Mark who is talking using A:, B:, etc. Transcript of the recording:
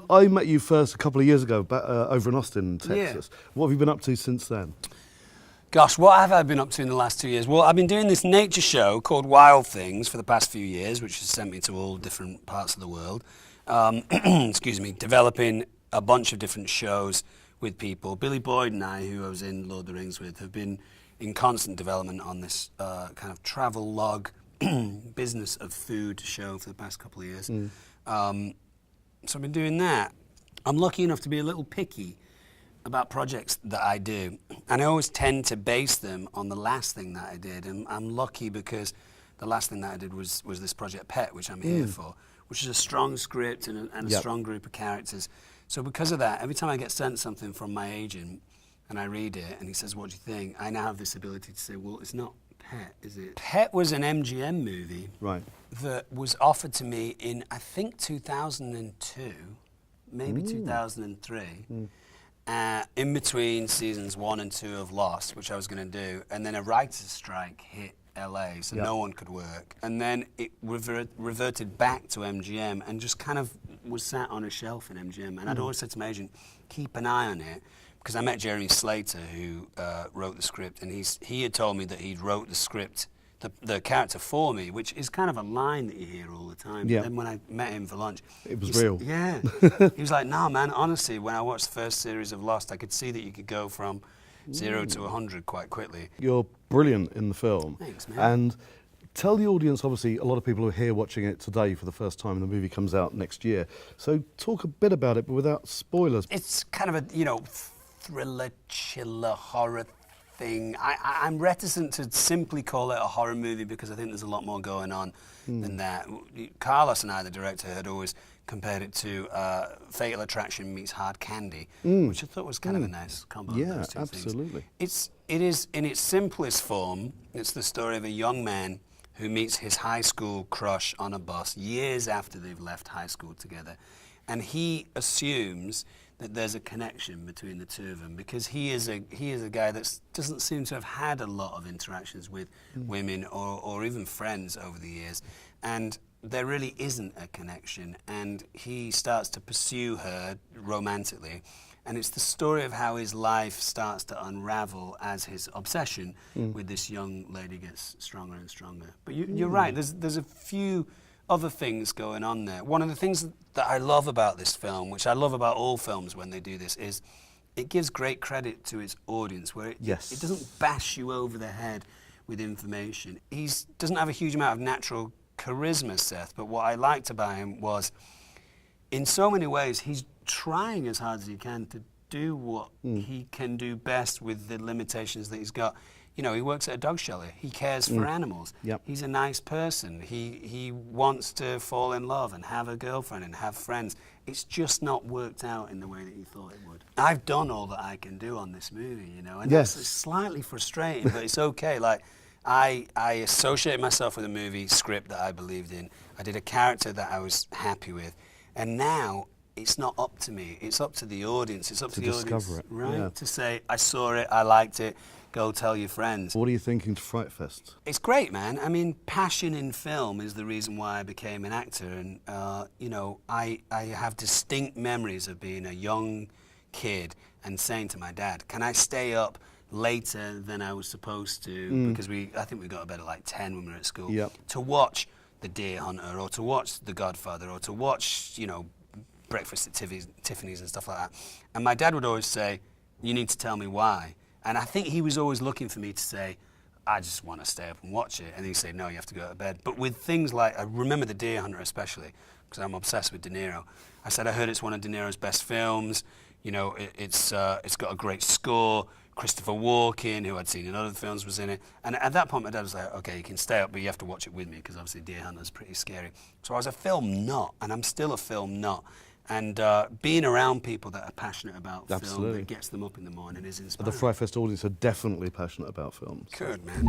A: I met you first a couple of years ago over in Austin, Texas.
B: Yeah.
A: What have you been up to since then?
B: Gosh, what have I been up to in the last 2 years? Well, I've been doing this nature show called Wild Things for the past few years, which has sent me to all different parts of the world. Excuse me, developing a bunch of different shows with people. Billy Boyd and I, who I was in Lord of the Rings with, have been in constant development on this kind of travel log business of food show for the past couple of years. So I've been doing that. I'm lucky enough to be a little picky about projects that I do, and I always tend to base them on the last thing that I did, and I'm lucky because the last thing that I did was this Project Pet, which I'm here for, which is a strong script and a strong group of characters. So because of that, every time I get sent something from my agent and I read it and he says, what do you think? I now have this ability to say, well, it's not Pet, is it? Pet was an MGM movie that was offered to me in, I think, 2002, maybe 2003. In between seasons 1 and 2 of Lost, which I was going to do, and then a writer's strike hit LA, so no one could work. And then it reverted back to MGM and just kind of was sat on a shelf in MGM. And I'd always said to my agent, keep an eye on it, because I met Jeremy Slater, who wrote the script, and he had told me that he'd wrote the script, the character for me, which is kind of a line that you hear all the time. But then when I met him for lunch,
A: it was real.
B: Yeah. He was like, nah, man, honestly, when I watched the first series of Lost, I could see that you could go from 0 to 100 quite quickly.
A: You're brilliant in the film.
B: Thanks, man.
A: And tell the audience, obviously, a lot of people are here watching it today for the first time, and the movie comes out next year. So talk a bit about it, but without spoilers.
B: It's kind of a, thriller, chiller, horror thing. I'm reticent to simply call it a horror movie because I think there's a lot more going on than that. Carlos and I, the director, had always compared it to Fatal Attraction meets Hard Candy, which I thought was kind of a nice combo of those two
A: absolutely.
B: things. It is, in its simplest form, it's the story of a young man who meets his high school crush on a bus years after they've left high school together. And he assumes that there's a connection between the two of them because he is a guy that doesn't seem to have had a lot of interactions with women or even friends over the years, and there really isn't a connection, and he starts to pursue her romantically, and it's the story of how his life starts to unravel as his obsession with this young lady gets stronger and stronger. But you're right, there's a few other things going on there. One of the things that I love about this film, which I love about all films when they do this, is it gives great credit to its audience, where it doesn't bash you over the head with information. He doesn't have a huge amount of natural charisma, Seth, but what I liked about him was, in so many ways, he's trying as hard as he can to do what he can do best with the limitations that he's got. He works at a dog shelter. He cares for animals. He's a nice person. He wants to fall in love and have a girlfriend and have friends. It's just not worked out in the way that he thought it would. I've done all that I can do on this movie, and that's slightly frustrating, but it's okay. Like, I associated myself with a movie script that I believed in. I did a character that I was happy with, and now it's not up to me. It's up to the audience. It's up to the audience, right? To say, I saw it, I liked it. Go tell your friends.
A: What are you thinking to FrightFest?
B: It's great, man. I mean, passion in film is the reason why I became an actor. And, I have distinct memories of being a young kid and saying to my dad, can I stay up later than I was supposed to? Because I think we got to bed at like 10 when we were at school. To watch The Deer Hunter or to watch The Godfather or to watch, Breakfast at Tiffany's and stuff like that. And my dad would always say, you need to tell me why. And I think he was always looking for me to say, I just want to stay up and watch it. And he'd say, no, you have to go to bed. But with things like, I remember The Deer Hunter especially, because I'm obsessed with De Niro. I said, I heard it's one of De Niro's best films. It's got a great score. Christopher Walken, who I'd seen in other films, was in it. And at that point, my dad was like, okay, you can stay up, but you have to watch it with me, because obviously Deer Hunter's pretty scary. So I was a film nut, and I'm still a film nut. And being around people that are passionate about film, that gets them up in the morning, is inspiring.
A: The FrightFest audience are definitely passionate about films.
B: Good, man.